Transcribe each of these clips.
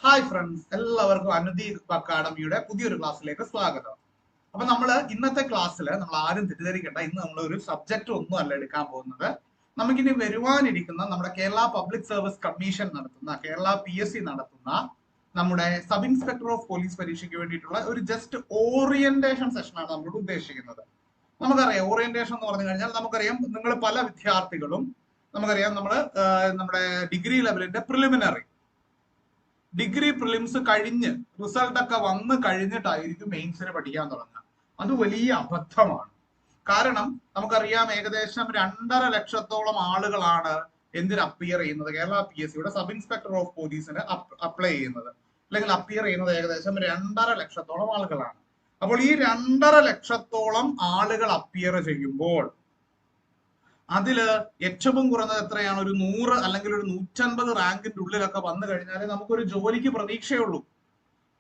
Hi friends, എല്ലാവർക്കും അനുദീ അക്കാഡമിയുടെ പുതിയൊരു ക്ലാസ്സിലേക്ക് സ്വാഗതം. അപ്പൊ ഇന്നത്തെ ക്ലാസ്സിൽ നമ്മൾ ആരും തെറ്റിദ്ധരിക്കേണ്ട, ഇന്ന് നമ്മൾ ഒരു സബ്ജക്റ്റ് ഒന്നും അല്ല എടുക്കാൻ പോകുന്നത്. നമുക്കിനി വരുവാനിരിക്കുന്ന നമ്മുടെ കേരള പബ്ലിക് സർവീസ് കമ്മീഷൻ നടത്തുന്ന, കേരള PSC നടത്തുന്ന നമ്മുടെ സബ് ഇൻസ്പെക്ടർ ഓഫ് പോലീസ് പരീക്ഷയ്ക്ക് വേണ്ടിയിട്ടുള്ള ഒരു ജസ്റ്റ് ഓറിയന്റേഷൻ സെഷനാണ് നമ്മൾ ഉദ്ദേശിക്കുന്നത്. നമുക്കറിയാം, ഓറിയന്റേഷൻ എന്ന് പറഞ്ഞു കഴിഞ്ഞാൽ നമുക്കറിയാം, നിങ്ങൾ പല വിദ്യാർത്ഥികളും നമുക്കറിയാം, നമ്മുടെ ഡിഗ്രി ലെവലിന്റെ ഡിഗ്രി പ്രിലിംസ് കഴിഞ്ഞ് റിസൾട്ട് ഒക്കെ വന്ന് കഴിഞ്ഞിട്ടായിരിക്കും മെയിൻസിന് പഠിക്കാൻ തുടങ്ങുക. അത് വലിയ അബദ്ധമാണ്. കാരണം നമുക്കറിയാം, ഏകദേശം 2.5 ലക്ഷത്തോളം ആളുകളാണ് എന്തിന് അപ്പിയർ ചെയ്യുന്നത്, കേരള PSCയുടെ സബ് ഇൻസ്പെക്ടർ ഓഫ് പോലീസിന് അപ്ലൈ ചെയ്യുന്നത്, അല്ലെങ്കിൽ അപ്പിയർ ചെയ്യുന്നത് ഏകദേശം 2.5 ലക്ഷത്തോളം ആളുകളാണ്. അപ്പോൾ ഈ 2.5 ലക്ഷത്തോളം ആളുകൾ അപ്പിയർ ചെയ്യുമ്പോൾ അതില് ഏറ്റവും കുറഞ്ഞത് എത്രയാണ്, ഒരു 100 അല്ലെങ്കിൽ ഒരു 150 റാങ്കിന്റെ ഉള്ളിലൊക്കെ വന്നു കഴിഞ്ഞാൽ നമുക്കൊരു ജോലിക്ക് പ്രതീക്ഷയുള്ളൂ.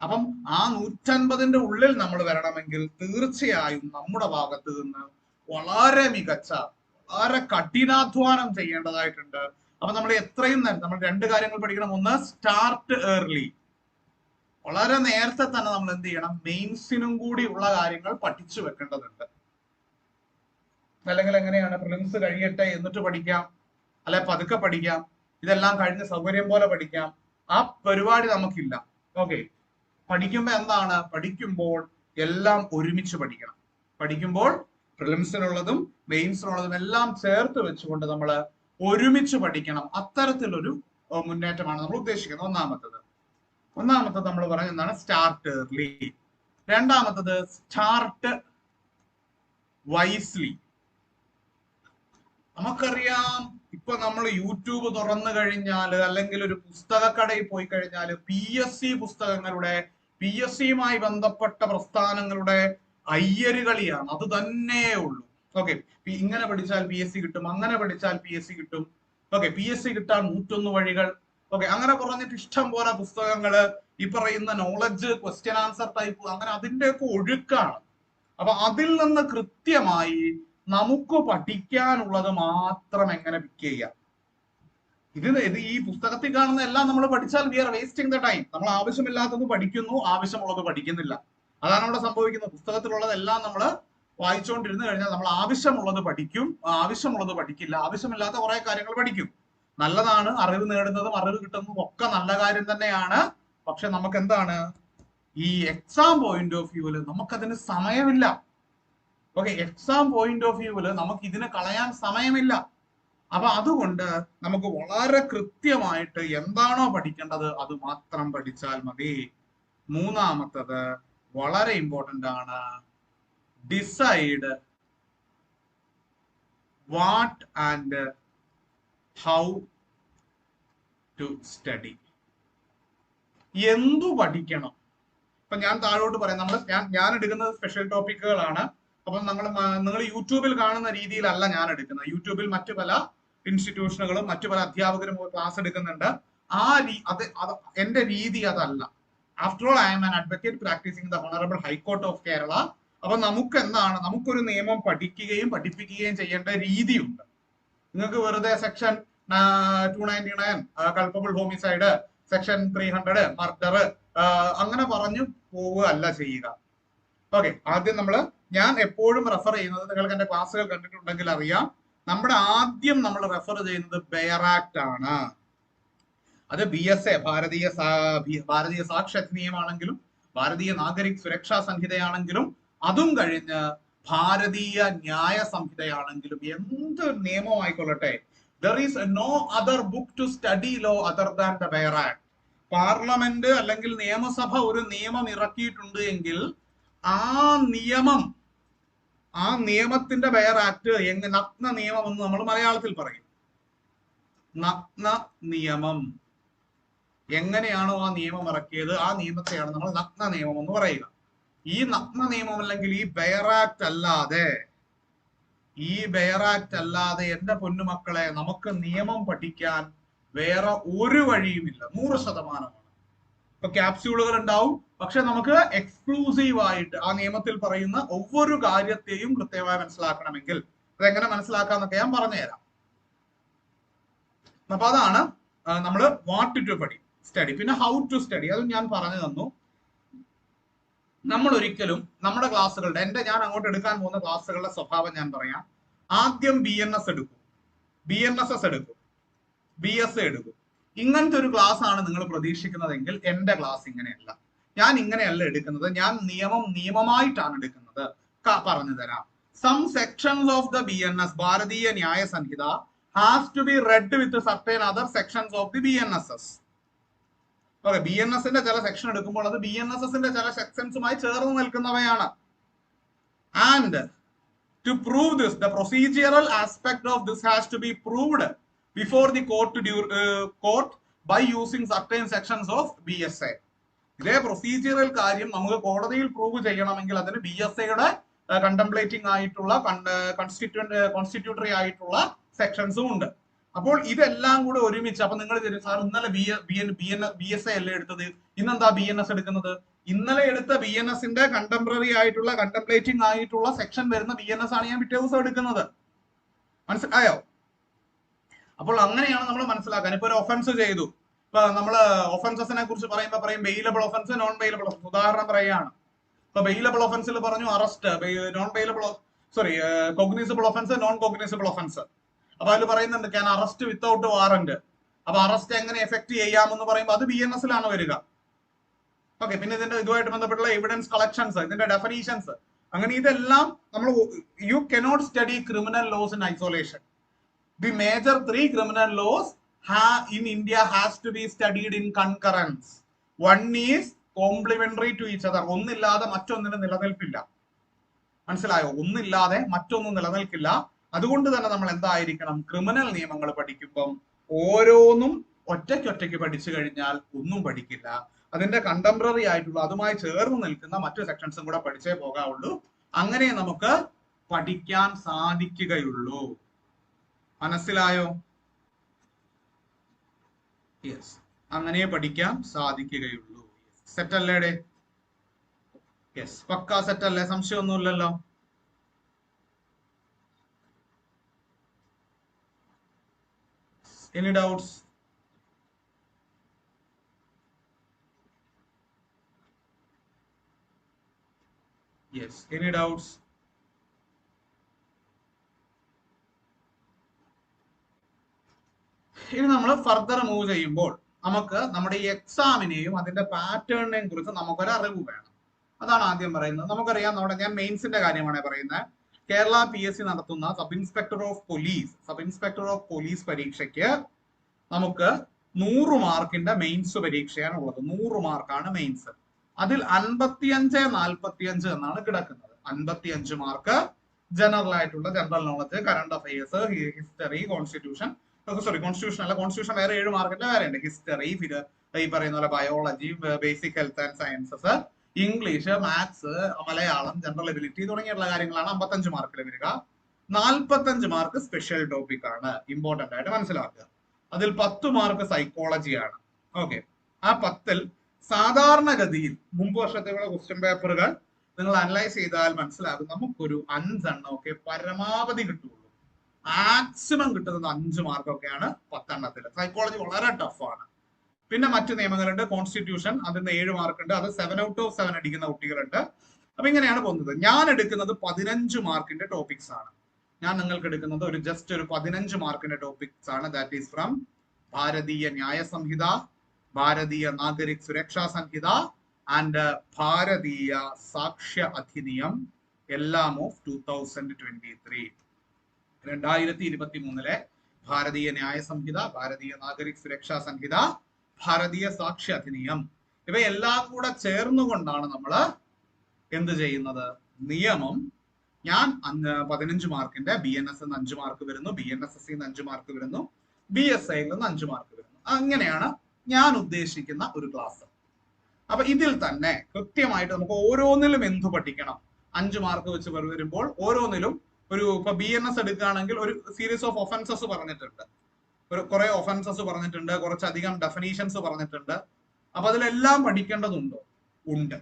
അപ്പം ആ 150ന്റെ ഉള്ളിൽ നമ്മൾ വരണമെങ്കിൽ തീർച്ചയായും നമ്മുടെ ഭാഗത്ത് നിന്ന് വളരെ മികച്ച, വളരെ കഠിനാധ്വാനം ചെയ്യേണ്ടതായിട്ടുണ്ട്. അപ്പൊ നമ്മൾ എത്രയും നമ്മൾ 2 കാര്യങ്ങൾ പഠിക്കണം. ഒന്ന്, സ്റ്റാർട്ട് ഏർലി, വളരെ നേരത്തെ തന്നെ നമ്മൾ എന്ത് ചെയ്യണം, മെയിൻസിനും കൂടി ഉള്ള കാര്യങ്ങൾ പഠിച്ചു വെക്കേണ്ടതുണ്ട്. അല്ലെങ്കിൽ എങ്ങനെയാണ്, പ്രിലിംസ് കഴിയട്ടെ എന്നിട്ട് പഠിക്കാം, അല്ലെ പതുക്കെ പഠിക്കാം, ഇതെല്ലാം കഴിഞ്ഞ് സൗകര്യം പോലെ പഠിക്കാം, ആ പരിപാടി നമുക്കില്ല. ഓക്കെ, പഠിക്കുമ്പോൾ എല്ലാം ഒരുമിച്ച് പഠിക്കണം. പഠിക്കുമ്പോൾ പ്രിലിംസിനുള്ളതും മെയിൻസിനുള്ളതും എല്ലാം ചേർത്ത് വെച്ചുകൊണ്ട് നമ്മൾ ഒരുമിച്ച് പഠിക്കണം. അത്തരത്തിലൊരു മുന്നേറ്റമാണ് നമ്മൾ ഉദ്ദേശിക്കുന്നത്. ഒന്നാമത്തത് നമ്മൾ പറഞ്ഞ എന്താണ്, സ്റ്റാർട്ട് ഏർലി. രണ്ടാമത്തത്, സ്റ്റാർട്ട് വൈസ്ലി. നമുക്കറിയാം, ഇപ്പൊ നമ്മൾ യൂട്യൂബ് തുറന്നു കഴിഞ്ഞാൽ, അല്ലെങ്കിൽ ഒരു പുസ്തകക്കടയിൽ പോയി കഴിഞ്ഞാൽ PSC പുസ്തകങ്ങളുടെ, PSCയുമായി ബന്ധപ്പെട്ട പ്രസ്ഥാനങ്ങളുടെ അയ്യരുകളിയാണ്. അത് തന്നെ ഉള്ളൂ. ഓക്കെ, ഇങ്ങനെ പഠിച്ചാൽ PSC കിട്ടും, അങ്ങനെ പഠിച്ചാൽ PSC കിട്ടും. ഓക്കെ, PSC കിട്ടാൻ 101 വഴികൾ. ഓക്കെ, അങ്ങനെ പറഞ്ഞിട്ട് ഇഷ്ടം പോലെ പുസ്തകങ്ങള്, ഈ പറയുന്ന നോളജ് ക്വസ്റ്റ്യൻ ആൻസർ ടൈപ്പ്, അങ്ങനെ അതിന്റെയൊക്കെ ഒഴുക്കാണ്. അപ്പൊ അതിൽ നിന്ന് കൃത്യമായി നമുക്ക് പഠിക്കാനുള്ളത് മാത്രം എങ്ങനെ പിക്ക് ചെയ്യാം. ഇത് ഈ പുസ്തകത്തിൽ കാണുന്ന എല്ലാം നമ്മൾ പഠിച്ചാൽ we are wasting the time. നമ്മൾ ആവശ്യമില്ലാത്തത് പഠിക്കുന്നു, ആവശ്യമുള്ളത് പഠിക്കുന്നില്ല. അതാണ് അവിടെ സംഭവിക്കുന്നത്. പുസ്തകത്തിലുള്ളതെല്ലാം നമ്മൾ വായിച്ചുകൊണ്ടിരുന്നു കഴിഞ്ഞാൽ നമ്മൾ ആവശ്യമുള്ളത് പഠിക്കും, ആവശ്യമുള്ളത് പഠിക്കില്ല, ആവശ്യമില്ലാത്ത കുറെ കാര്യങ്ങൾ പഠിക്കും. നല്ലതാണ്, അറിവ് നേടുന്നതും അറിവ് കിട്ടുന്നതും ഒക്കെ നല്ല കാര്യം തന്നെയാണ്. പക്ഷെ നമുക്ക് എന്താണ്, ഈ എക്സാം പോയിന്റ് ഓഫ് വ്യൂവിൽ നമുക്കതിന് സമയമില്ല. ഓക്കെ, എക്സാം പോയിന്റ് ഓഫ് വ്യൂവിൽ നമുക്ക് ഇതിനെ കളയാൻ സമയമില്ല. അപ്പൊ അതുകൊണ്ട് നമുക്ക് വളരെ കൃത്യമായിട്ട് എന്താണോ പഠിക്കേണ്ടത് അത് മാത്രം പഠിച്ചാൽ മതി. മൂന്നാമത്തത് വളരെ ഇമ്പോർട്ടന്റ് ആണ്, decide what and how to study. എന്തു പഠിക്കണം. ഇപ്പൊ ഞാൻ താഴോട്ട് പറയാം, ഞാൻ എടുക്കുന്നത് സ്പെഷ്യൽ ടോപ്പിക്കുകളാണ്. അപ്പം നിങ്ങൾ യൂട്യൂബിൽ കാണുന്ന രീതിയിലല്ല ഞാൻ എടുക്കുന്നത്. യൂട്യൂബിൽ മറ്റു പല ഇൻസ്റ്റിറ്റ്യൂഷനുകളും മറ്റു പല അധ്യാപകരും ക്ലാസ് എടുക്കുന്നുണ്ട്. എന്റെ രീതി അതല്ല. After all, I am an advocate practicing the honourable high court of Kerala. അപ്പൊ നമുക്കൊരു നിയമം പഠിക്കുകയും പഠിപ്പിക്കുകയും ചെയ്യേണ്ട രീതിയുണ്ട്. നിങ്ങൾക്ക് വെറുതെ section 299 culpable homicide, section 300 murder അങ്ങനെ പറഞ്ഞു പോവുകയല്ല ചെയ്യുക. ഓക്കെ, ആദ്യം ഞാൻ എപ്പോഴും റെഫർ ചെയ്യുന്നത്, നിങ്ങൾക്ക് എന്റെ ക്ലാസ്സുകൾ കണ്ടിട്ടുണ്ടെങ്കിൽ അറിയാം, ആദ്യം നമ്മൾ റെഫർ ചെയ്യുന്നത് ബെയർ ആക്ട് ആണ്. അത് BSA ഭാരതീയ സാക്ഷ്യ നിയമമാണെങ്കിലും, ഭാരതീയ നാഗരിക് സുരക്ഷാ സംഹിതയാണെങ്കിലും, അതും കഴിഞ്ഞ് ഭാരതീയ ന്യായ സംഹിതയാണെങ്കിലും, എന്ത് നിയമമായിക്കൊള്ളട്ടെ, there is no other book to study law other than the Bayer Act. Parliament അല്ലെങ്കിൽ നിയമസഭ ഒരു നിയമം ഇറക്കിയിട്ടുണ്ട് എങ്കിൽ ആ നിയമത്തിന്റെ ബെയർ ആക്ട് നഗ്ന നിയമം എന്ന് നമ്മൾ മലയാളത്തിൽ പറയും. നഗ്ന നിയമം. എങ്ങനെയാണോ ആ നിയമം ഇറക്കിയത്, ആ നിയമത്തെയാണ് നമ്മൾ നഗ്ന നിയമം എന്ന് പറയുക. ഈ നഗ്ന നിയമം അല്ലെങ്കിൽ ഈ ബെയർ ആക്ട് അല്ലാതെ എന്റെ പൊന്നുമക്കളെ, നമുക്ക് നിയമം പഠിക്കാൻ വേറെ ഒരു വഴിയുമില്ല. 100%. ഇപ്പൊ ക്യാപ്സ്യൂളുകൾ ഉണ്ടാവും, പക്ഷെ നമുക്ക് എക്സ്ക്ലൂസീവ് ആയിട്ട് ആ നിയമത്തിൽ പറയുന്ന ഒவ்வொരു കാര്യത്തെയും കൃത്യമായി മനസ്സിലാക്കണമെങ്കിൽ അതെങ്ങനെ മനസ്സിലാക്കാന്നൊക്കെ ഞാൻ പറഞ്ഞുതരാം. അപ്പൊ അതാണ് നമ്മൾ വാട്ട് ടു പഠി. സ്റ്റഡി. പിന്നെ ഹൗ ടു സ്റ്റഡി അതും ഞാൻ പറഞ്ഞു തന്നു. നമ്മൾ ഒരിക്കലും നമ്മുടെ ക്ലാസ്സുകളുടെ ഞാൻ അങ്ങോട്ട് എടുക്കാൻ പോകുന്ന ക്ലാസ്സുകളുടെ സ്വഭാവം ഞാൻ പറയാം. ആദ്യം BNS എടുക്കും, BNSS എടുക്കും, BSc എടുക്കും. ഇങ്ങനത്തെ ഒരു ക്ലാസ് ആണ് നിങ്ങൾ പ്രതീക്ഷിക്കുന്നതെങ്കിൽ എന്റെ ക്ലാസ് ഇങ്ങനെയല്ല. ഞാൻ ഇങ്ങനെയല്ല എടുക്കുന്നത്. ഞാൻ നിയമമായിട്ടാണ് എടുക്കുന്നത്. പറഞ്ഞു തരാം. Some sections of the BNS, Bharatiya Nyaya Sanhita, has to be read with certain other sections of the BNSS. Okay, BNSന്റെ ചില സെക്ഷൻ എടുക്കുമ്പോൾ അത് BNSSന്റെ ചില സെക്ഷൻസുമായി ചേർന്ന് നിൽക്കുന്നവയാണ്. And to prove this, the procedural aspect of this has to be proved before the court by using certain sections of BSA. ഇതേ പ്രൊസീജിയറൽ കാര്യം നമുക്ക് കോടതിയിൽ പ്രൂവ് ചെയ്യണമെങ്കിൽ അതിന് BSAയുടെ കണ്ടംപ്ലേറ്റിംഗ് ആയിട്ടുള്ള കോൺസ്റ്റിറ്റ്യൂട്ടറി ആയിട്ടുള്ള സെക്ഷൻസും ഉണ്ട്. അപ്പോൾ ഇതെല്ലാം കൂടെ ഒരുമിച്ച്, അപ്പൊ നിങ്ങൾ സാർ ഇന്നലെ BSA അല്ലേ എടുത്തത്, ഇന്നെന്താ BNS എടുക്കുന്നത്? ഇന്നലെ എടുത്ത BNSന്റെ കണ്ടംപററി ആയിട്ടുള്ള കണ്ടംപ്ലേറ്റിംഗ് ആയിട്ടുള്ള സെക്ഷൻ വരുന്ന BNS ആണ് ഞാൻ പിറ്റേ ദിവസം എടുക്കുന്നത്. മനസ്സിലായോ? അപ്പോൾ അങ്ങനെയാണ് നമ്മൾ മനസ്സിലാക്കാൻ. ഇപ്പൊ ഒരു ഒഫൻസ് ചെയ്തു, ഇപ്പൊ നമ്മള് ഒഫൻസസിനെ കുറിച്ച് പറയുമ്പോൾ പറയും bailable offence, non bailable offence. ഉദാഹരണം പറയുകയാണ്, ഇപ്പൊ ബെയിലബിൾ ഒഫൻസിൽ പറഞ്ഞു arrest, non bailable cognisable offence, non cognisable offence. അപ്പൊ അതിൽ പറയുന്നുണ്ട് ക്യാൻ അറസ്റ്റ് വിത്തൗട്ട് വാറന്റ്. അപ്പൊ അറസ്റ്റ് എങ്ങനെ എഫക്ട് ചെയ്യാമെന്ന് പറയുമ്പോൾ അത് BNSലാണ് വരിക. ഓക്കെ, പിന്നെ ഇതിന്റെ ഇതുമായിട്ട് ബന്ധപ്പെട്ടുള്ള എവിഡൻസ് കളക്ഷൻസ്, ഇതിന്റെ ഡെഫിനീഷൻസ്, അങ്ങനെ ഇതെല്ലാം നമ്മൾ you cannot study criminal laws in isolation. The major 3 criminal laws in India has to be studied in concurrence. One is complementary to each other. ഒന്നില്ലാതെ മറ്റൊന്നിന് നിലനിൽപ്പില്ല. മനസ്സിലായോ? ഒന്നില്ലാതെ മറ്റൊന്നും നിലനിൽക്കില്ല. അതുകൊണ്ട് തന്നെ നമ്മൾ എന്തായിരിക്കണം, ക്രിമിനൽ നിയമങ്ങൾ പഠിക്കുമ്പം ഓരോന്നും ഒറ്റയ്ക്ക് പഠിച്ചു കഴിഞ്ഞാൽ ഒന്നും പഠിക്കില്ല. അതിന്റെ കണ്ടംപററി ആയിട്ടുള്ള അതുമായി ചേർന്ന് നിൽക്കുന്ന മറ്റു സെക്ഷൻസും കൂടെ പഠിച്ചേ പോകാവുള്ളൂ. അങ്ങനെ നമുക്ക് പഠിക്കാൻ സാധിക്കുകയുള്ളൂ. മനസ്സിലായോ? യെസ്, അങ്ങനെ പഠിക്കാൻ സാധിക്കുകയുള്ളൂ. സെറ്റ് അല്ലേടെ? യെസ്, പക്കാ സെറ്റ് അല്ലേ? സംശയമൊന്നുമില്ലല്ലോ. Any doubts? Yes, any doubts? ഇനി നമ്മൾ ഫർദർ മൂവ് ചെയ്യുമ്പോൾ നമുക്ക് നമ്മുടെ ഈ എക്സാമിനെയും അതിന്റെ പാറ്റേണിനെയും കുറിച്ച് നമുക്കൊരു അറിവ് വേണം. അതാണ് ആദ്യം പറയുന്നത്. നമുക്കറിയാം, ഞാൻ മെയിൻസിന്റെ കാര്യമാണ് പറയുന്നത്. കേരള PSC നടത്തുന്ന സബ് ഇൻസ്പെക്ടർ ഓഫ് പോലീസ് പരീക്ഷയ്ക്ക് നമുക്ക് 100 മാർക്കിന്റെ മെയിൻസ് പരീക്ഷയാണ് ഉള്ളത്. 100 മാർക്കാണ് മെയിൻസ്. അതിൽ 55-45 എന്നാണ് കിടക്കുന്നത്. 55 മാർക്ക് ജനറൽ ആയിട്ടുള്ള general knowledge, current affairs, history, constitution അല്ല, കോൺസ്റ്റിറ്റ്യൂഷൻ വേറെ 7 മാർക്കിന്റെ വേറെ ഉണ്ട്. ഹിസ്റ്ററി, ഈ പറയുന്ന പോലെ biology, basic health and sciences, English, maths, Malayalam, general ability തുടങ്ങിയുള്ള കാര്യങ്ങളാണ് 55 മാർക്കിൽ വരിക. 45 മാർക്ക് സ്പെഷ്യൽ ടോപ്പിക് ആണ്. ഇമ്പോർട്ടന്റ് ആയിട്ട് മനസ്സിലാക്കുക. അതിൽ 10 മാർക്ക് സൈക്കോളജിയാണ്. ഓക്കെ, ആ 10ൽ സാധാരണഗതിയിൽ മുമ്പ് വർഷത്തെയുള്ള ക്വസ്റ്റ്യൻ പേപ്പറുകൾ നിങ്ങൾ അനലൈസ് ചെയ്താൽ മനസ്സിലാകും, നമുക്കൊരു 5 എണ്ണമൊക്കെ പരമാവധി കിട്ടുള്ളൂ. മാക്സിമം കിട്ടുന്നത് 5 മാർക്കൊക്കെയാണ് 10 എണ്ണത്തിൽ. സൈക്കോളജി വളരെ ടഫാണ്. പിന്നെ മറ്റു നിയമങ്ങളുണ്ട്. കോൺസ്റ്റിറ്റ്യൂഷൻ, അതിന് 7 മാർക്കുണ്ട്. അത് 7 out of 7 അടിക്കുന്ന കുട്ടികളുണ്ട്. അപ്പൊ ഇങ്ങനെയാണ് പോകുന്നത്. ഞാൻ എടുക്കുന്നത് 15 മാർക്കിന്റെ ടോപ്പിക്സ് ആണ്. ഞാൻ നിങ്ങൾക്ക് എടുക്കുന്നത് ഒരു 15 മാർക്കിന്റെ ടോപ്പിക്സ് ആണ്. ദാറ്റ് ഈസ് ഫ്രം ഭാരതീയ ന്യായ സംഹിത, ഭാരതീയ നാഗരിക് സുരക്ഷാ സംഹിത ആൻഡ് ഭാരതീയ സാക്ഷ്യ അധിനിയം, എല്ലാം ഓഫ് 2023. 2023 ഭാരതീയ ന്യായ സംഹിത, ഭാരതീയ നാഗരിക് സുരക്ഷാ സംഹിത, ഭാരതീയ സാക്ഷ്യ അധിനിയം, ഇവയെല്ലാം കൂടെ ചേർന്നുകൊണ്ടാണ് നമ്മൾ എന്ത് ചെയ്യുന്നത്? നിയമം. ഞാൻ 15 മാർക്കിന്റെ BNS 5 മാർക്ക് വരുന്നു, BNSS 5 മാർക്ക് വരുന്നു, BSI 5 മാർക്ക് വരുന്നു. അങ്ങനെയാണ് ഞാൻ ഉദ്ദേശിക്കുന്ന ഒരു ക്ലാസ്. അപ്പൊ ഇതിൽ തന്നെ കൃത്യമായിട്ട് നമുക്ക് ഓരോന്നിലും എന്തു പഠിക്കണം. 5 മാർക്ക് വെച്ച് വരുമ്പോൾ ഓരോന്നിലും ഇപ്പൊ BNS എടുക്കുകയാണെങ്കിൽ ഒരു സീരീസ് ഓഫ് ഒഫൻസസ് പറഞ്ഞിട്ടുണ്ട്, കുറെ ഒഫൻസസ് പറഞ്ഞിട്ടുണ്ട്, കുറച്ചധികം ഡെഫിനീഷൻസ് പറഞ്ഞിട്ടുണ്ട്. അപ്പൊ അതിലെല്ലാം പഠിക്കേണ്ടതുണ്ടോ? ഉണ്ട്.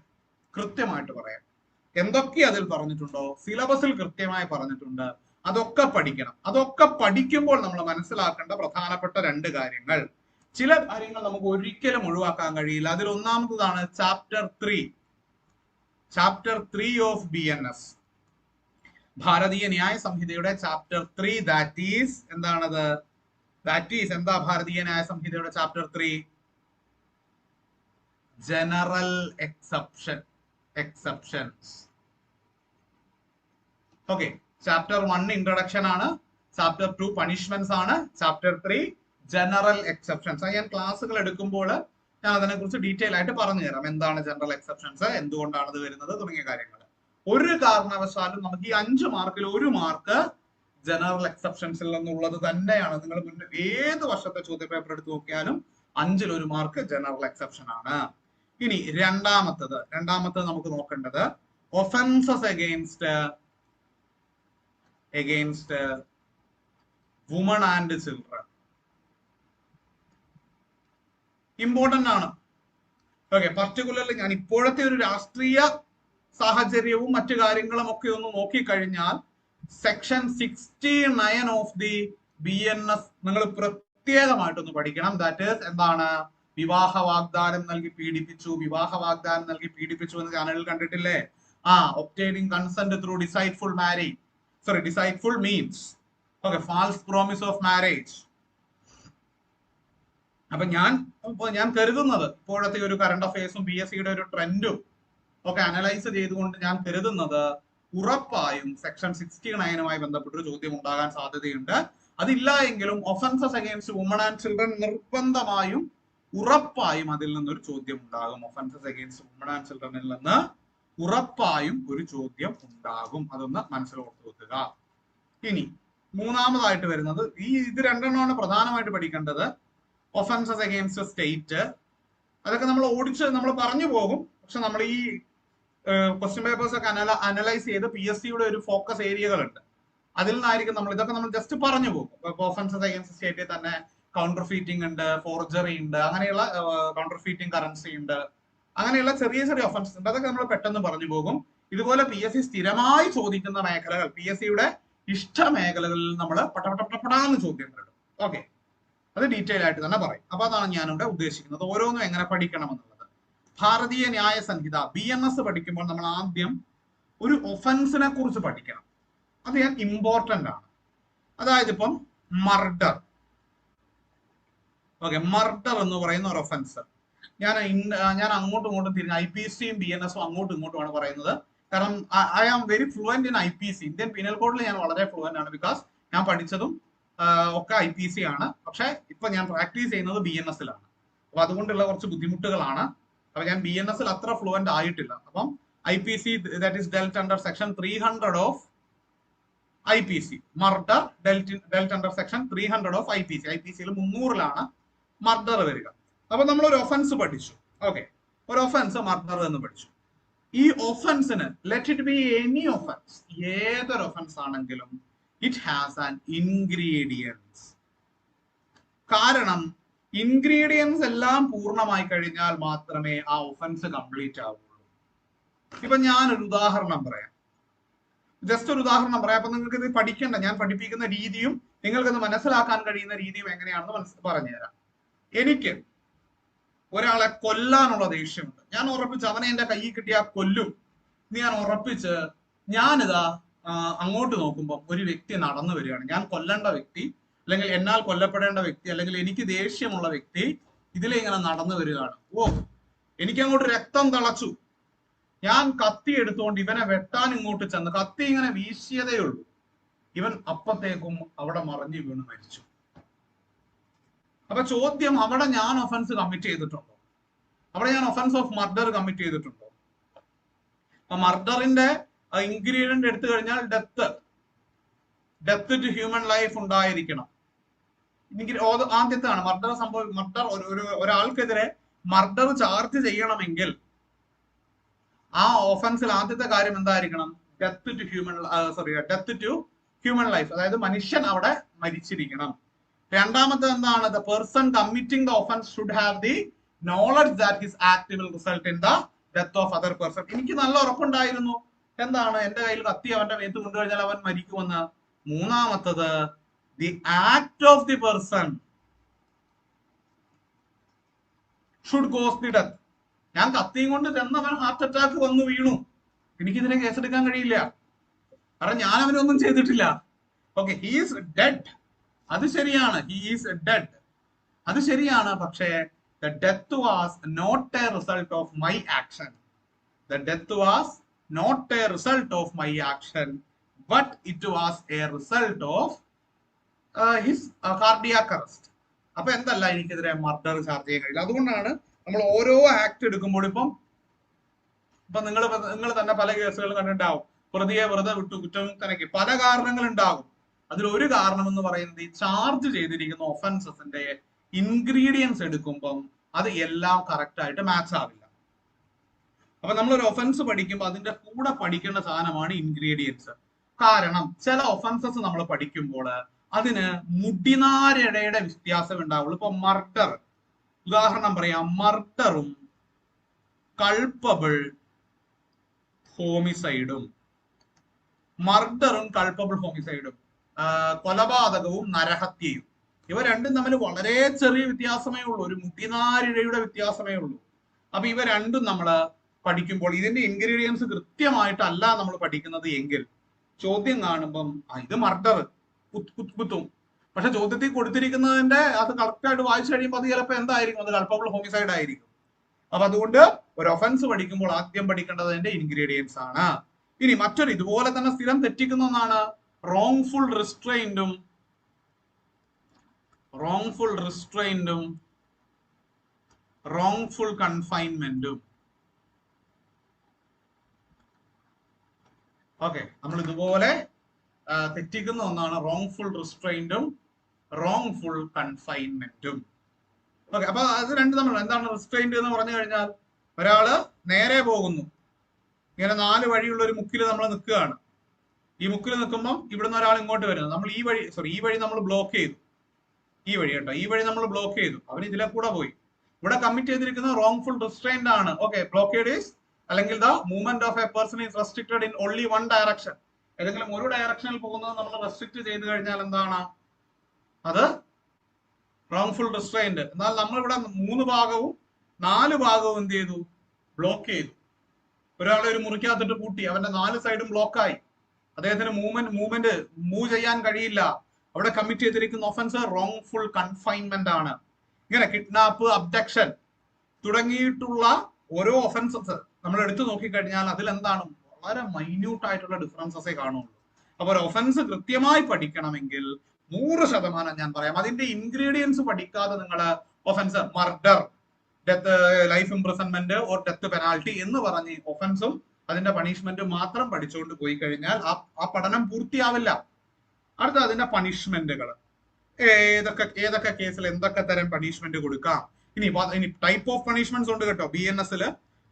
കൃത്യമായിട്ട് പറയാം. എന്തൊക്കെ അതിൽ പറഞ്ഞിട്ടുണ്ടോ സിലബസിൽ കൃത്യമായി പറഞ്ഞിട്ടുണ്ട്. അതൊക്കെ പഠിക്കണം. അതൊക്കെ പഠിക്കുമ്പോൾ നമ്മൾ മനസ്സിലാക്കേണ്ട പ്രധാനപ്പെട്ട 2 കാര്യങ്ങൾ. ചില കാര്യങ്ങൾ നമുക്ക് ഒരിക്കലും ഒഴിവാക്കാൻ കഴിയില്ല. അതിൽ ഒന്നാമത്തതാണ് chapter 3 of BNS, Bharatiya Nyaya സംഹിതയുടെ ചാപ്റ്റർ 3. എന്താ ഭാരതീയ ന്യായ സംഹിതയുടെ chapter 3? General exceptions. Okay, chapter 1 introduction ആണ്, ചാപ്റ്റർ 2 പണിഷ്മെന്റ്സ് ആണ്, ചാപ്റ്റർ 3 ജനറൽ എക്സെപ്ഷൻസ്. ഞാൻ ക്ലാസ്സുകൾ എടുക്കുമ്പോൾ ഞാൻ അതിനെ കുറിച്ച് ഡീറ്റെയിൽ ആയിട്ട് പറഞ്ഞു തരാം. എന്താണ് ജനറൽ എക്സെപ്ഷൻസ്, എന്തുകൊണ്ടാണ് അത് വരുന്നത് തുടങ്ങിയ കാര്യങ്ങൾ. ഒരു കാരണവശാലും നമുക്ക് ഈ 5 മാർക്കിൽ 1 മാർക്ക് ജനറൽ എക്സെപ്ഷൻസിൽ നിന്നുള്ളത് തന്നെയാണ്. നിങ്ങൾ മുന്നേ ഏത് വർഷത്തെ ചോദ്യപേപ്പർ എടുത്ത് നോക്കിയാലും 5-ൽ 1 മാർക്ക് ജനറൽ എക്സെപ്ഷൻ ആണ്. ഇനി രണ്ടാമത്തത് നമുക്ക് നോക്കേണ്ടത് offences against woman and children. Important ആണ്. ഓക്കെ, പർട്ടിക്കുലർലി ഞാൻ ഇപ്പോഴത്തെ ഒരു രാഷ്ട്രീയ സാഹചര്യവും മറ്റു കാര്യങ്ങളും ഒക്കെ ഒന്ന് നോക്കിക്കഴിഞ്ഞാൽ സെക്ഷൻ 69 ഓഫ് ദി BNS നിങ്ങൾ പ്രത്യേകമായിട്ടൊന്ന് പഠിക്കണം. ദാറ്റ് ഈസ് എന്താണ്? വിവാഹ വാഗ്ദാനം നൽകി പീഡിപ്പിച്ചു എന്ന് ചാനലിൽ കണ്ടിട്ടില്ലേ? Obtaining consent through deceitful means. Okay, false promise of marriage. അപ്പൊ ഞാൻ കരുതുന്നത് ഇപ്പോഴത്തെ ഒരു കറണ്ട് അഫയേഴ്സും BSCയുടെ ഒരു ട്രെൻഡും ഒക്കെ അനലൈസ് ചെയ്തുകൊണ്ട് ഞാൻ കരുതുന്നത് ഉറപ്പായും സെക്ഷൻ 69 ബന്ധപ്പെട്ടൊരു ചോദ്യം ഉണ്ടാകാൻ സാധ്യതയുണ്ട്. അതില്ല എങ്കിലും offences against woman and children നിർബന്ധമായും ഉറപ്പായും അതിൽ നിന്നൊരു ചോദ്യം ഉണ്ടാകും. ഒഫൻസസ് അഗെയിൻസ്റ്റ് വുമൺ ആൻഡ് ചിൽഡ്രനിൽ നിന്ന് ഉറപ്പായും ഒരു ചോദ്യം ഉണ്ടാകും. അതൊന്ന് മനസ്സിലോർത്ത് വെക്കുക. ഇനി മൂന്നാമതായിട്ട് വരുന്നത് ഇത് രണ്ടെണ്ണമാണ് പ്രധാനമായിട്ട് പഠിക്കേണ്ടത്. ഒഫൻസസ് അഗെയിൻസ്റ്റ് സ്റ്റേറ്റ്, അതൊക്കെ നമ്മൾ നമ്മൾ പറഞ്ഞു പോകും. പക്ഷെ നമ്മൾ ഈ ക്വസ്റ്റ്യൻ പേപ്പേഴ്സ് ഒക്കെ അനലൈസ് ചെയ്ത് PSCയുടെ ഒരു ഫോക്കസ് ഏരിയകളുണ്ട്. അതിൽ നിന്നായിരിക്കും ഇതൊക്കെ നമ്മൾ ജസ്റ്റ് പറഞ്ഞു പോകും. ഇപ്പൊ ഒഫൻസസ് അഗെയിൻസ്റ്റ് സ്റ്റേറ്റിൽ തന്നെ കൗണ്ടർ ഫീറ്റിംഗ് ഉണ്ട്, ഫോർജറി ഉണ്ട്, അങ്ങനെയുള്ള കൗണ്ടർ ഫീറ്റിംഗ് കറൻസി ഉണ്ട്, അങ്ങനെയുള്ള ചെറിയ ഒഫൻസസ് ഉണ്ട്. അതൊക്കെ നമ്മൾ പെട്ടെന്ന് പറഞ്ഞു പോകും. ഇതുപോലെ PSC സ്ഥിരമായി ചോദിക്കുന്ന മേഖലകൾ, PSCയുടെ ഇഷ്ട മേഖലകളിൽ നമ്മൾ പട്ടപടാന്ന് ചോദ്യങ്ങൾ ഇടും. ഓക്കെ, അത് ഡീറ്റെയിൽ ആയിട്ട് തന്നെ പറയും. അപ്പൊ അതാണ് ഞാനിവിടെ ഉദ്ദേശിക്കുന്നത്, ഓരോന്നും എങ്ങനെ പഠിക്കണം എന്നുള്ളത്. ഭാരതീയ ന്യായ സംഹിത BNS പഠിക്കുമ്പോൾ നമ്മൾ ആദ്യം ഒരു ഒഫൻസിനെ കുറിച്ച് പഠിക്കണം. അത് ഇമ്പോർട്ടന്റ് ആണ്. അതായത് ഇപ്പം മർഡർ. ഓക്കെ, മർഡർ എന്ന് പറയുന്ന ഒരു ഒഫൻസ് ഞാൻ അങ്ങോട്ടും ഇങ്ങോട്ടും തിരിഞ്ഞ് IPCയും BNSഉം അങ്ങോട്ടും ഇങ്ങോട്ടുമാണ് പറയുന്നത്. കാരണം I am very fluent in IPC. Indian penal കോഡിൽ ഞാൻ വളരെ ഫ്ലുവന്റ് ആണ്. ബിക്കോസ് ഞാൻ പഠിച്ചതും ഒക്കെ IPC ആണ്. പക്ഷെ ഇപ്പൊ ഞാൻ പ്രാക്ടീസ് ചെയ്യുന്നത് BNSലാണ്. അപ്പൊ അതുകൊണ്ടുള്ള കുറച്ച് ബുദ്ധിമുട്ടുകളാണ്. അപ്പൊ ഞാൻ BNSൽ അത്ര ഫ്ലുവന്റ് ആയിട്ടില്ല. അപ്പം IPC that is dealt under section 300 of IPC. Murder dealt under section 300 of IPC. IPCയിൽ 300ലാണ് മർഡർ വരിക. അപ്പൊ നമ്മൾ ഒരു ഒഫൻസ് പഠിച്ചു. ഓക്കെ, ഒരു ഒഫൻസ് മർഡർ എന്ന് പഠിച്ചു. ഈ ഒഫൻസിന് let it be any offence, ഏതൊരു ഒഫൻസ് ആണെങ്കിലും ഇറ്റ് ഹാസ് ആൻ ഇൻഗ്രീഡിയൻസ്. കാരണം ഇൻഗ്രീഡിയൻസ് എല്ലാം പൂർണ്ണമായി കഴിഞ്ഞാൽ മാത്രമേ ആ ഒഫൻസ് കംപ്ലീറ്റ് ആവുള്ളൂ. ഇപ്പൊ ഞാനൊരു ഉദാഹരണം പറയാം, ജസ്റ്റ് ഒരു ഉദാഹരണം പറയാം. അപ്പൊ നിങ്ങൾക്ക് ഇത് പഠിക്കേണ്ട, ഞാൻ പഠിപ്പിക്കുന്ന രീതിയും നിങ്ങൾക്കത് മനസ്സിലാക്കാൻ കഴിയുന്ന രീതിയും എങ്ങനെയാണെന്ന് പറഞ്ഞുതരാം. എനിക്ക് ഒരാളെ കൊല്ലാനുള്ള ദേഷ്യമുണ്ട്. ഞാൻ ഉറപ്പിച്ച് അവനെ എന്റെ കയ്യിൽ കിട്ടിയാൽ കൊല്ലും. ഞാൻ ഉറപ്പിച്ച് ഞാനിതാ അങ്ങോട്ട് നോക്കുമ്പോൾ ഒരു വ്യക്തി നടന്നു വരികയാണ്. ഞാൻ കൊല്ലേണ്ട വ്യക്തി, അല്ലെങ്കിൽ എന്നാൽ കൊല്ലപ്പെടേണ്ട വ്യക്തി, അല്ലെങ്കിൽ എനിക്ക് ദേഷ്യമുള്ള വ്യക്തി ഇതിലെ ഇങ്ങനെ നടന്നു വരികയാണ്. എനിക്ക് അങ്ങോട്ട് രക്തം തിളച്ചു. ഞാൻ കത്തി എടുത്തുകൊണ്ട് ഇവനെ വെട്ടാൻ ഇങ്ങോട്ട് ചെന്ന് കത്തി ഇങ്ങനെ വീശിയതേ ഉള്ളൂ, ഇവൻ അപ്പത്തേക്കും അവിടെ മറിഞ്ഞു വീണ് മരിച്ചു. അപ്പൊ ചോദ്യം, അവിടെ ഞാൻ ഒഫൻസ് കമ്മിറ്റ് ചെയ്തിട്ടുണ്ടോ? അവിടെ ഞാൻ ഒഫൻസ് ഓഫ് മർഡർ കമ്മിറ്റ് ചെയ്തിട്ടുണ്ടോ? അപ്പൊ മർഡറിന്റെ ഇൻഗ്രീഡിയന്റ് എടുത്തു കഴിഞ്ഞാൽ ഡെത്ത് ടു ഹ്യൂമൻ ലൈഫ് ഉണ്ടായിരിക്കണം. ആദ്യത്താണ് മർഡർ ഒരാൾക്കെതിരെ മർഡർ ചാർജ് ചെയ്യണമെങ്കിൽ ആ ഒഫൻസിൽ ആദ്യത്തെ കാര്യം എന്തായിരിക്കണം? ഡെത്ത് ടു ഹ്യൂമൻ ലൈഫ്, അതായത് മനുഷ്യൻ അവിടെ മരിച്ചിരിക്കണം. രണ്ടാമത്തെ എന്താണ്? The person committing the offence should have the knowledge that his act will result in the death of other person. എനിക്ക് നല്ല ഉറപ്പുണ്ടായിരുന്നു, എന്താണ്, എന്റെ കയ്യിൽ കത്തി അവന്റെ മേത്ത് കൊണ്ടുകഴിഞ്ഞാൽ അവൻ മരിക്കുമെന്ന്. മൂന്നാമത്തത്, the act of the person should cos the death. ഞാൻ കത്തിയും കൊണ്ട് ചെന്നവൻ ഹാർട്ട് അറ്റാക്ക് വന്നു വീണു, എനിക്കിതിനെ കേസെടുക്കാൻ കഴിയില്ല, കാരണം ഞാൻ അവനൊന്നും ചെയ്തിട്ടില്ല. ഓക്കെ, ഹി ഈസ് ഡെഡ്, അത് ശരിയാണ്, ഹി ഈസ് ഡെഡ്, അത് ശരിയാണ്. പക്ഷേ the death was not a result of my action. The death was not a result of my action, but it was a result of his cardiac arrest. അപ്പൊ എന്തല്ല, എനിക്കെതിരെ murder charge ചെയ്യാൻ കഴിയില്ല. അതുകൊണ്ടാണ് നമ്മൾ ഓരോ ആക്ട് എടുക്കുമ്പോൾ ഇപ്പൊ നിങ്ങൾ തന്നെ പല കേസുകൾ കണ്ടിട്ടുണ്ടാവും, പ്രതിയെ വെറുതെ വിട്ടു കുറ്റമുക്തനാക്കി, പല കാരണങ്ങൾ ഉണ്ടാകും. അതിലൊരു കാരണം എന്ന് പറയുന്നത് ഈ ചാർജ് ചെയ്തിരിക്കുന്ന ഒഫൻസസിന്റെ ഇൻഗ്രീഡിയൻസ് എടുക്കുമ്പം അത് എല്ലാം കറക്റ്റ് ആയിട്ട് മാച്ച് ആവില്ല. അപ്പൊ നമ്മളൊരു ഒഫൻസ് പഠിക്കുമ്പോൾ അതിന്റെ കൂടെ പഠിക്കേണ്ട സാധനമാണ് ഇൻഗ്രീഡിയൻസ്. കാരണം ചില ഒഫൻസസ് നമ്മൾ പഠിക്കുമ്പോൾ അതിന് മുടിനാരിഴയുടെ വ്യത്യാസം ഉണ്ടാവുള്ളൂ. ഇപ്പൊ മർഡർ, ഉദാഹരണം പറയാം, മർഡറും കൾപ്പബിൾ ഹോമിസൈഡും, മർഡറും കൾപ്പബിൾ ഹോമിസൈഡും, കൊലപാതകവും നരഹത്യയും, ഇവ രണ്ടും തമ്മിൽ വളരെ ചെറിയ വ്യത്യാസമേ ഉള്ളൂ, ഒരു മുടിനാരിഴയുടെ വ്യത്യാസമേ ഉള്ളൂ. അപ്പൊ ഇവ രണ്ടും നമ്മൾ പഠിക്കുമ്പോൾ ഇതിന്റെ ഇൻഗ്രീഡിയൻസ് കൃത്യമായിട്ടല്ല നമ്മൾ പഠിക്കുന്നത് എങ്കിൽ ചോദ്യം കാണുമ്പം ഇത് മർഡർ കുത്തും, പക്ഷെ ചോദ്യത്തിൽ കൊടുത്തിരിക്കുന്നതിന്റെ അത് കറക്റ്റ് ആയിട്ട് വായിച്ചു കഴിയുമ്പോൾ അത് ചിലപ്പോൾ എന്തായിരിക്കും, അത് കൾപ്പബിൾ ഹോമിസൈഡ് ആയിരിക്കും. അപ്പൊ അതുകൊണ്ട് ഒരു ഒഫൻസ് പഠിക്കുമ്പോൾ ആദ്യം പഠിക്കേണ്ടത് അതിന്റെ ഇൻഗ്രീഡിയൻസ് ആണ്. ഇനി മറ്റൊരു ഇതുപോലെ തന്നെ സ്ഥിരം തെറ്റിക്കുന്ന ഒന്നാണ് റോങ്ഫുൾ റിസ്ട്രെയിൻറ്റും റോങ്ഫുൾ കൺഫൈൻമെന്റും. ഓക്കെ, നമ്മൾ ഇതുപോലെ തെറ്റിക്കുന്ന ഒന്നാണ് റോങ്ഫുൾ റിസ്ട്രെയിൻറ്റും റോങ്ഫുൾ കൺഫൈൻമെന്റും. ഓക്കെ, അപ്പൊ അത് രണ്ട് തമ്മിലുള്ള എന്താണ് റിസ്ട്രെയിൻറ്റ് എന്ന് പറഞ്ഞു കഴിഞ്ഞാൽ, ഒരാള് നേരെ പോകുന്നു, ഇങ്ങനെ 4 വഴിയുള്ള ഒരു മുക്കിൽ നമ്മൾ നിൽക്കുകയാണ്. ഈ മുക്കിൽ നിൽക്കുമ്പോൾ ഇവിടുന്ന് ഒരാൾ ഇങ്ങോട്ട് വരുന്നത്, നമ്മൾ ഈ വഴി നമ്മൾ ബ്ലോക്ക് ചെയ്തു, ഈ വഴി കേട്ടോ, ഈ വഴി നമ്മൾ ബ്ലോക്ക് ചെയ്തു, അവൻ ഇതിലെ കൂടെ പോയി. ഇവിടെ കമ്മിറ്റ് ചെയ്തിരിക്കുന്ന റോങ്ഫുൾ റിസ്ട്രെയിന്റ് ആണ്. ഓക്കെ, ബ്ലോക്കേഡ് ഈസ് അല്ലെങ്കിൽ the movement of A person is restricted in only one direction. ഏതെങ്കിലും ഒരു ഡയറക്ഷനിൽ പോകുന്നത് നമ്മൾ റെസ്ട്രിക്ട് ചെയ്ത് കഴിഞ്ഞാൽ എന്താണ് അത്? റോങ്ഫുൾ റിസ്ട്രെയിന്റ്. എന്നാൽ നമ്മളിവിടെ 3 ഭാഗവും 4 ഭാഗവും എന്ത് ചെയ്തു? ബ്ലോക്ക് ചെയ്തു. ഒരാളെ ഒരു മുറിക്കകത്തിട്ട് പൂട്ടി, അവന്റെ 4 സൈഡും ബ്ലോക്കായി, അദ്ദേഹത്തിന് മൂവ്മെന്റ് മൂവ് ചെയ്യാൻ കഴിയില്ല. അവിടെ കമ്മിറ്റ് ചെയ്തിരിക്കുന്ന ഒഫൻസ് റോങ്ഫുൾ കൺഫൈൻമെന്റ് ആണ്. ഇങ്ങനെ കിഡ്നാപ്പ്, അബ്ഡക്ഷൻ തുടങ്ങിയിട്ടുള്ള ഓരോ ഒഫൻസസ് നമ്മൾ എടുത്തു നോക്കിക്കഴിഞ്ഞാൽ അതിൽ എന്താണ്, വളരെ മൈന്യൂട്ട് ആയിട്ടുള്ള ഡിഫറൻസസേ കാണുള്ളൂ. അപ്പൊ ഒരു ഒഫൻസ് കൃത്യമായി പഠിക്കണമെങ്കിൽ 100% ഞാൻ പറയാം, അതിന്റെ ഇൻഗ്രീഡിയൻസ് പഠിക്കാതെ നിങ്ങൾ offence murder, death, life imprisonment or death penalty എന്ന് പറഞ്ഞ് ഒഫൻസും അതിന്റെ പണിഷ്മെന്റും മാത്രം പഠിച്ചുകൊണ്ട് പോയി കഴിഞ്ഞാൽ ആ പഠനം പൂർത്തിയാവില്ല. അടുത്ത അതിന്റെ പണിഷ്മെന്റുകൾ, ഏതൊക്കെ കേസിൽ എന്തൊക്കെ തരം പണിഷ്മെന്റ് കൊടുക്കാം. ഇനി ടൈപ്പ് ഓഫ് പണിഷ്മെന്റ്സ് ഉണ്ട് കേട്ടോ.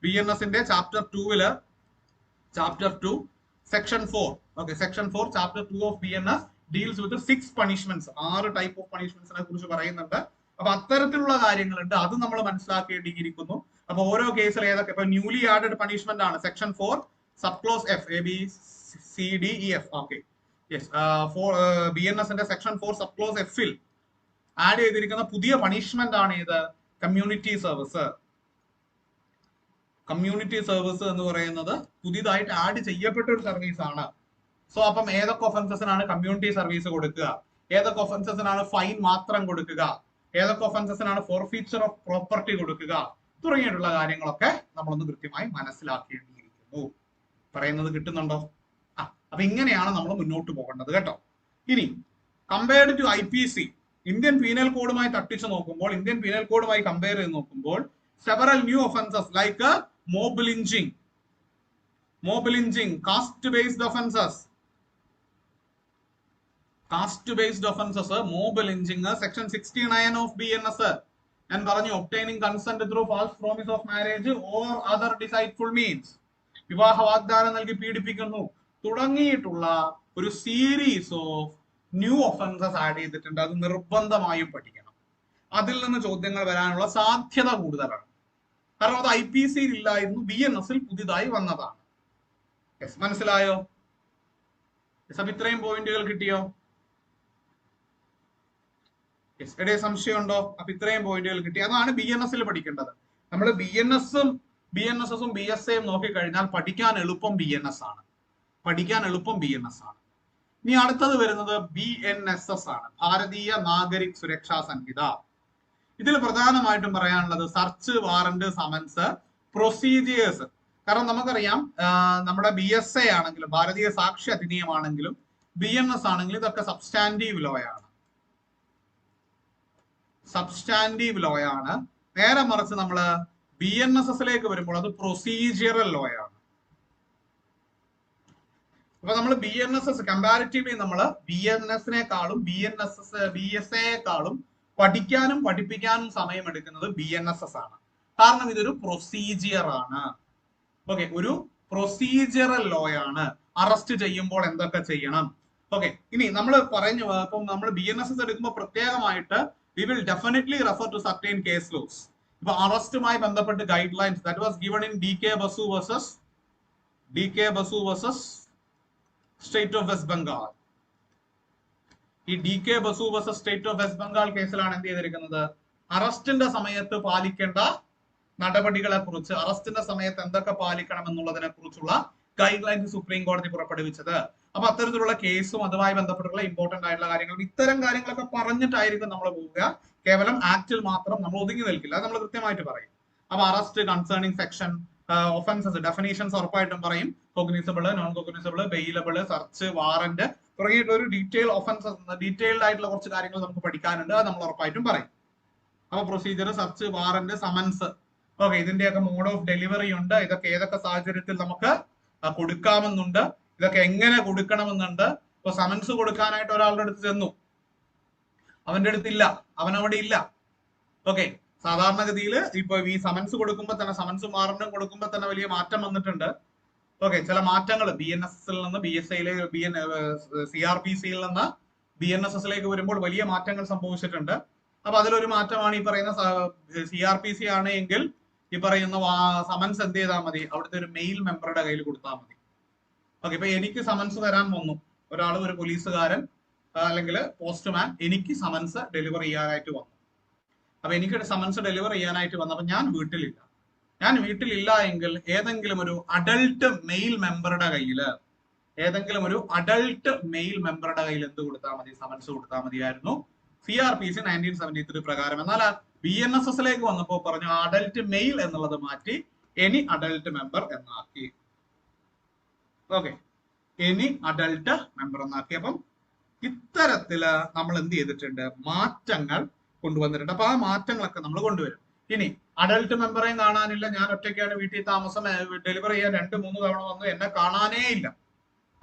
BNSന്റെ chapter 2 section 4, okay, section 4 chapter 2 of BNS deals with 6 punishments, 6 type of പണിഷ്മെന്റ്സിനെ കുറിച്ച് പറയുന്നുണ്ട്. അപ്പൊ അത്തരത്തിലുള്ള കാര്യങ്ങളുണ്ട്, അത് നമ്മൾ മനസ്സിലാക്കേണ്ടിയിരിക്കുന്നു. അപ്പൊ ഓരോ കേസിൽ ഏതൊക്കെ, ഇപ്പൊ ന്യൂലി ആഡഡ് പണിഷ്മെന്റ് ആണ് section 4 sub clause F, ABCDEF. Okay, yes, BNSന്റെ സെക്ഷൻ 4 സബ് ക്ലോസ് Fൽ ആഡ് ചെയ്തിരിക്കുന്ന പുതിയ പണിഷ്മെന്റ് ആണ് ഇത്, കമ്മ്യൂണിറ്റി സർവീസ്. കമ്മ്യൂണിറ്റി സർവീസ് എന്ന് പറയുന്നത് പുതിയതായിട്ട് ആഡ് ചെയ്യപ്പെട്ട ഒരു സർവീസ് ആണ്. സോ അപ്പം ഏതൊക്കെ ഒഫൻസസിനാണ് കമ്മ്യൂണിറ്റി സർവീസ് കൊടുക്കുക, ഏതൊക്കെ ഒഫൻസസിനാണ് ഫൈൻ മാത്രം കൊടുക്കുക, ഏതൊക്കെ ഒഫൻസസിനാണ് ഫോർഫീച്ചർ ഓഫ് പ്രോപ്പർട്ടി കൊടുക്കുക, തുടങ്ങിയിട്ടുള്ള കാര്യങ്ങളൊക്കെ നമ്മളൊന്ന് കൃത്യമായി മനസ്സിലാക്കേണ്ടിയിരിക്കുന്നു. പറയുന്നത് കിട്ടുന്നുണ്ടോ? അപ്പൊ ഇങ്ങനെയാണ് നമ്മൾ മുന്നോട്ട് പോകേണ്ടത് കേട്ടോ. ഇനി compared to IPC, Indian penal കോഡുമായി തട്ടിച്ചു നോക്കുമ്പോൾ, ഇന്ത്യൻ പീനൽ കോഡുമായി കമ്പയർ ചെയ്ത് നോക്കുമ്പോൾ several new offenses like mob lynching, caste-based offenses, mob lynching, section 69 of BNS ഞാൻ പറഞ്ഞു, obtaining consent through false promise of marriage or other deceitful means, വിവാഹ വാഗ്ദാനം നൽകി പീഡിപ്പിക്കുന്നു തുടങ്ങിയിട്ടുള്ള ഒരു series of new offences add ചെയ്തിട്ടുണ്ട്. അത് നിർബന്ധമായും പഠിക്കണം. അതിൽ നിന്ന് ചോദ്യങ്ങൾ വരാനുള്ള സാധ്യത കൂടുതലാണ്. കാരണം അത് IPC ഇല്ലായിരുന്നു, BNS പുതിയതായി വന്നതാണ്. യെസ്, മനസ്സിലായോ? അപ്പൊ ഇത്രയും പോയിന്റുകൾ കിട്ടിയോ? യെസ്, എടേ സംശയമുണ്ടോ? അപ്പൊ ഇത്രയും പോയിന്റുകൾ കിട്ടി. അതാണ് BNS പഠിക്കേണ്ടത്. നമ്മൾ ബി എൻ എസ് എസും ബി എസ് എയും നോക്കിക്കഴിഞ്ഞാൽ പഠിക്കാൻ എളുപ്പം ബി എൻ എസ് ആണ്. പഠിക്കാൻ എളുപ്പം ബി എൻ എസ് ആണ്. ഇനി അടുത്തത് വരുന്നത് BNSS ആണ്, ഭാരതീയ നാഗരിക് സുരക്ഷാ സംഹിത. ഇതിൽ പ്രധാനമായിട്ടും പറയാനുള്ളത് സെർച്ച്, വാറന്റ്, സമൻസ്, പ്രൊസീജിയേഴ്സ്. കാരണം നമുക്കറിയാം നമ്മുടെ BSA ആണെങ്കിലും ഭാരതീയ സാക്ഷ്യ അധിനിയം ആണെങ്കിലും BNS ആണെങ്കിലും ഇതൊക്കെ സബ്സ്റ്റാൻറ്റീവ് ലോ ആണ്. സബ്സ്റ്റാൻറ്റീവ് ലോ ആണ്. നേരെ മറിച്ച് നമ്മൾ BNSSലേക്ക് വരുമ്പോൾ അത് പ്രൊസീജിയറൽ ലോ ആണ്. അപ്പൊ നമ്മൾ BNSS കമ്പാരിറ്റീവ്ലി നമ്മൾ BNSനെക്കാളും BSAയെക്കാളും പഠിക്കാനും പഠിപ്പിക്കാനും സമയം എടുക്കുന്നത് BNSS ആണ്. കാരണം ഇതൊരു പ്രൊസീജിയർ ആണ്. ഓക്കെ, ഒരു പ്രൊസീജിയറൽ ലോ ആണ്. അറസ്റ്റ് ചെയ്യുമ്പോൾ എന്തൊക്കെ ചെയ്യണം. ഓക്കെ, ഇനി നമ്മൾ പറഞ്ഞു ഇപ്പം നമ്മൾ BNSS എടുക്കുമ്പോൾ പ്രത്യേകമായിട്ട് we will definitely refer to certain case laws. ഇപ്പൊ അറസ്റ്റുമായി ബന്ധപ്പെട്ട് guide lines that was given in DK Basu versus state of west Bengal. ഈ DK Basu versus state of west Bengal കേസിലാണ് എന്ത് ചെയ്തിരിക്കുന്നത്, അറസ്റ്റിന്റെ സമയത്ത് പാലിക്കേണ്ട നടപടികളെ കുറിച്ച്, അറസ്റ്റിന്റെ സമയത്ത് എന്തൊക്കെ പാലിക്കണം എന്നുള്ളതിനെ കുറിച്ചുള്ള ഗൈഡ് ലൈൻസ് സുപ്രീം കോടതി പുറപ്പെടുവിച്ചത്. അപ്പൊ അത്തരത്തിലുള്ള കേസും അതുമായി ബന്ധപ്പെട്ടുള്ള ഇമ്പോർട്ടന്റ് ആയിട്ടുള്ള കാര്യങ്ങൾ, ഇത്തരം കാര്യങ്ങളൊക്കെ പറഞ്ഞിട്ടായിരിക്കും നമ്മൾ പോവുക. കേവലം ആക്ടിൽ മാത്രം നമ്മൾ ഒതുങ്ങി നിൽക്കില്ല, അത് നമ്മൾ കൃത്യമായിട്ട് പറയും. അപ്പൊ arrest concerning section, offences definitions ഉറപ്പായിട്ടും പറയും. കോഗ്നിസബിള്, നോൺ കോഗ്നിസബിള്, ബെയിലബിള്, സെർച്ച്, വാറന്റ് തുടങ്ങിയിട്ടുള്ള ഒരു ഡീറ്റെയിൽഡ് ആയിട്ടുള്ള കുറച്ച് കാര്യങ്ങൾ നമുക്ക് പഠിക്കാനുണ്ട്, അത് നമ്മൾ ഉറപ്പായിട്ടും പറയും. അപ്പൊ procedure, search, warrant, summons, okay, ഇതിന്റെയൊക്കെ മോഡ് ഓഫ് ഡെലിവറി ഉണ്ട്. ഇതൊക്കെ ഏതൊക്കെ സാഹചര്യത്തിൽ നമുക്ക് കൊടുക്കാമെന്നുണ്ട്, ഇതൊക്കെ എങ്ങനെ കൊടുക്കണമെന്നുണ്ട്. ഇപ്പൊ സമൻസ് കൊടുക്കാനായിട്ട് ഒരാളുടെ അടുത്ത് ചെന്നു, അവന്റെ അടുത്തില്ല, അവൻ അവിടെ ഇല്ല. ഓക്കെ, സാധാരണഗതിയിൽ ഇപ്പൊ ഈ സമൻസ് കൊടുക്കുമ്പോൾ തന്നെ, സമൻസ് വാറന്റും കൊടുക്കുമ്പോൾ തന്നെ വലിയ മാറ്റം വന്നിട്ടുണ്ട്. ഓക്കെ, ചില മാറ്റങ്ങൾ BNSSൽ നിന്ന് CRPCയിൽ നിന്ന് BNSSലേക്ക് വരുമ്പോൾ വലിയ മാറ്റങ്ങൾ സംഭവിച്ചിട്ടുണ്ട്. അപ്പൊ അതിലൊരു മാറ്റമാണ് ഈ പറയുന്ന CRPC ആണ് എങ്കിൽ ഈ പറയുന്ന സമൻസ് എന്ത് ചെയ്താൽ മതി, അവിടുത്തെ ഒരു മെയിൽ മെമ്പറുടെ കയ്യിൽ കൊടുത്താൽ മതി. ഓക്കെ, ഇപ്പൊ എനിക്ക് സമൻസ് തരാൻ വന്നു ഒരാൾ, ഒരു പോലീസുകാരൻ അല്ലെങ്കിൽ പോസ്റ്റ്മാൻ എനിക്ക് സമൻസ് ഡെലിവർ ചെയ്യാനായിട്ട് വന്നു. അപ്പൊ എനിക്ക് സമൻസ് ഡെലിവർ ചെയ്യാനായിട്ട് വന്നപ്പോ ഞാൻ വീട്ടിലില്ല എങ്കിൽ ഏതെങ്കിലും ഒരു അഡൾട്ട് മെയിൽ മെമ്പറുടെ കയ്യിൽ എന്ത് കൊടുത്താൽ മതി, സമൻസ് കൊടുത്താൽ മതിയായിരുന്നു. CRPC 1973 പ്രകാരം. എന്നാൽ BNSSലേക്ക് വന്നപ്പോൾ പറഞ്ഞു അഡൾട്ട് മെയിൽ എന്നുള്ളത് മാറ്റി എനി അഡൾട്ട് മെമ്പർ എന്നാക്കി. ഓക്കെ, എനി അഡൾട്ട് മെമ്പർ എന്നാക്കി. അപ്പം ഇത്തരത്തില് നമ്മൾ എന്ത് ചെയ്തിട്ടുണ്ട്, മാറ്റങ്ങൾ കൊണ്ടുവന്നിട്ടുണ്ട്. അപ്പൊ ആ മാറ്റങ്ങളൊക്കെ നമ്മൾ കൊണ്ടുവരും. ഇനി അഡൾട്ട് മെമ്പറേയും കാണാനില്ല, ഞാൻ ഒറ്റയ്ക്കാണ് വീട്ടിൽ താമസം, ഡെലിവറി ചെയ്യാൻ 2-3 തവണ വന്നു, എന്നെ കാണാനേ ഇല്ല.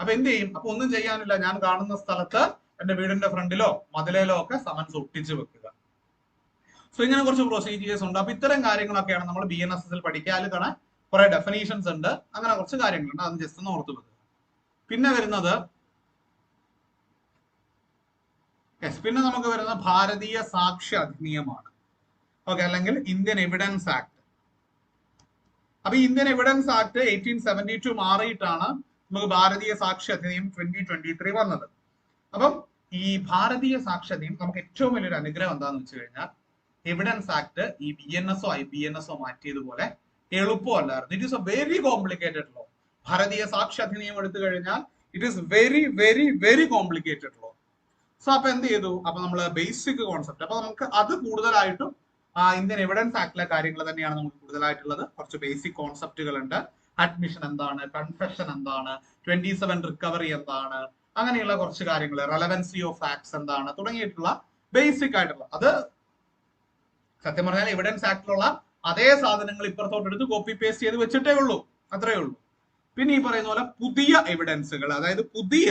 അപ്പൊ എന്ത് ചെയ്യും, അപ്പൊ ഒന്നും ചെയ്യാനില്ല, ഞാൻ കാണുന്ന സ്ഥലത്ത് എന്റെ വീടിന്റെ ഫ്രണ്ടിലോ മതിലേലോ ഒക്കെ സമൻസ് ഒട്ടിച്ചു വെക്കുക. സോ ഇങ്ങനെ കുറച്ച് പ്രൊസീജിയേഴ്സ് ഉണ്ട്. അപ്പൊ ഇത്തരം കാര്യങ്ങളൊക്കെയാണ് നമ്മൾ BNSSൽ പഠിക്കാൻ കുറെ ഡെഫിനേഷൻസ് ഉണ്ട്, അങ്ങനെ കുറച്ച് കാര്യങ്ങളുണ്ട്, അത് ജസ്റ്റ് ഒന്ന് ഓർത്ത് വെക്കുക. പിന്നെ വരുന്നത് പിന്നെ നമുക്ക് വരുന്ന ഭാരതീയ സാക്ഷ്യ അധിനിയമാണ്. ഓക്കെ, അല്ലെങ്കിൽ ഇന്ത്യൻ എവിഡൻസ് ആക്ട്. അപ്പൊ ഇന്ത്യൻ എവിഡൻസ് ആക്ട് 1872 മാറിയിട്ടാണ് നമുക്ക് ഭാരതീയ സാക്ഷ്യ അധിനിയം 2023 വന്നത്. അപ്പം ഈ ഭാരതീയ സാക്ഷ്യ അധിനിയം നമുക്ക് ഏറ്റവും വലിയൊരു അനുഗ്രഹം എന്താണെന്ന് വെച്ച് കഴിഞ്ഞാൽ, എവിഡൻസ് ആക്ട് ഈ BNSO IBNSO മാറ്റിയതുപോലെ എളുപ്പമല്ലായിരുന്നു. It is a very complicated law. Bharatiya Sakshya Adhiniyam എടുത്തു കഴിഞ്ഞാൽ it is very very very complicated law. So അപ്പൊ എന്ത് ചെയ്തു, അപ്പൊ നമ്മൾ ബേസിക് കോൺസെപ്റ്റ്, അപ്പൊ നമുക്ക് അത് കൂടുതലായിട്ടും ഇന്ത്യൻ എവിഡൻസ് ആക്ടിലെ കാര്യങ്ങൾ തന്നെയാണ് നമുക്ക് കൂടുതലായിട്ടുള്ളത്. കുറച്ച് ബേസിക് കോൺസെപ്റ്റുകൾ ഉണ്ട്. അഡ്മിഷൻ എന്താണ്, കൺഫെഷൻ എന്താണ്, 27 റിക്കവറി എന്താണ്, അങ്ങനെയുള്ള കുറച്ച് കാര്യങ്ങൾ, റെലവൻസി ഓഫ് ഫാക്ട്സ് എന്താണ് തുടങ്ങിയിട്ടുള്ള ബേസിക് ആയിട്ടുള്ള, അത് സത്യം പറഞ്ഞാൽ എവിഡൻസ് ആക്ടിലുള്ള അതേ സാധനങ്ങൾ ഇപ്പുറത്തോട്ട് എടുത്ത് കോപ്പി പേസ്റ്റ് ചെയ്ത് വെച്ചിട്ടേ ഉള്ളൂ, അത്രേ ഉള്ളൂ. പിന്നെ ഈ പറയുന്ന പോലെ പുതിയ എവിഡൻസുകൾ, അതായത് പുതിയ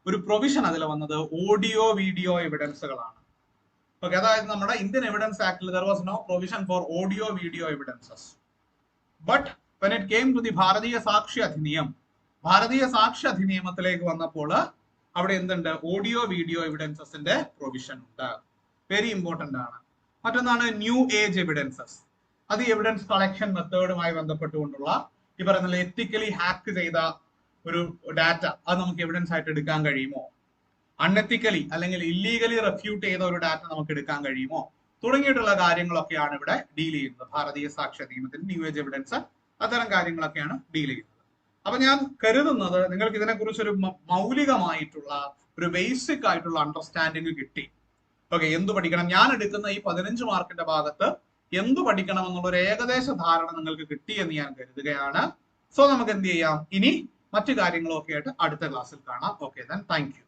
ഒരു പ്രൊവിഷൻ അതിൽ വന്നത് ഓഡിയോ വീഡിയോ എവിഡൻസുകളാണ്. ഓക്കെ, അതായത് നമ്മുടെ ഇന്ത്യൻ എവിഡൻസ് ആക്ടിൽ there was no provision for audio video evidences, but when it came to the ഭാരതീയ സാക്ഷ്യ അധിനിയം, ഭാരതീയ സാക്ഷ്യ അധിനിയമത്തിലേക്ക് വന്നപ്പോൾ അവിടെ എന്തുണ്ട്, ഓഡിയോ വീഡിയോ എവിഡൻസസിന്റെ പ്രൊവിഷൻ ഉണ്ട്. വെരി ഇമ്പോർട്ടന്റ് ആണ്. മറ്റൊന്നാണ് ന്യൂ ഏജ് എവിഡൻസസ്. അത് എവിഡൻസ് കളക്ഷൻ മെത്തേഡുമായി ബന്ധപ്പെട്ടുകൊണ്ടുള്ള ഈ പറയുന്ന എത്തിക്കലി ഹാക്ക് ചെയ്ത ഒരു ഡാറ്റ, അത് നമുക്ക് എവിഡൻസ് ആയിട്ട് എടുക്കാൻ കഴിയുമോ? അൺഎത്തിക്കലി അല്ലെങ്കിൽ ഇല്ലീഗലി റെഫ്യൂട്ട് ചെയ്ത ഒരു ഡാറ്റ നമുക്ക് എടുക്കാൻ കഴിയുമോ? തുടങ്ങിയിട്ടുള്ള കാര്യങ്ങളൊക്കെയാണ് ഇവിടെ ഡീൽ ചെയ്യുന്നത്. ഭാരതീയ സാക്ഷ്യ നിയമത്തിൽ ന്യൂ ഏജ് എവിഡൻസ് അത്തരം കാര്യങ്ങളൊക്കെയാണ് ഡീൽ ചെയ്യുന്നത്. അപ്പൊ ഞാൻ കരുതുന്നത് നിങ്ങൾക്ക് ഇതിനെക്കുറിച്ച് ഒരു മൗലികമായിട്ടുള്ള ഒരു ബേസിക് ആയിട്ടുള്ള അണ്ടർസ്റ്റാൻഡിങ് കിട്ടി. ഓക്കെ, എന്ത് പഠിക്കണം, ഞാൻ എടുക്കുന്ന ഈ 15 മാർക്കിന്റെ ഭാഗത്ത് എന്ത് പഠിക്കണം എന്നുള്ള ഒരു ഏകദേശ ധാരണ നിങ്ങൾക്ക് കിട്ടിയെന്ന് ഞാൻ കരുതുകയാണ്. സോ നമുക്ക് എന്ത് ചെയ്യാം, ഇനി മറ്റു കാര്യങ്ങളൊക്കെ ആയിട്ട് അടുത്ത ക്ലാസ്സിൽ കാണാം. Okay, thank you.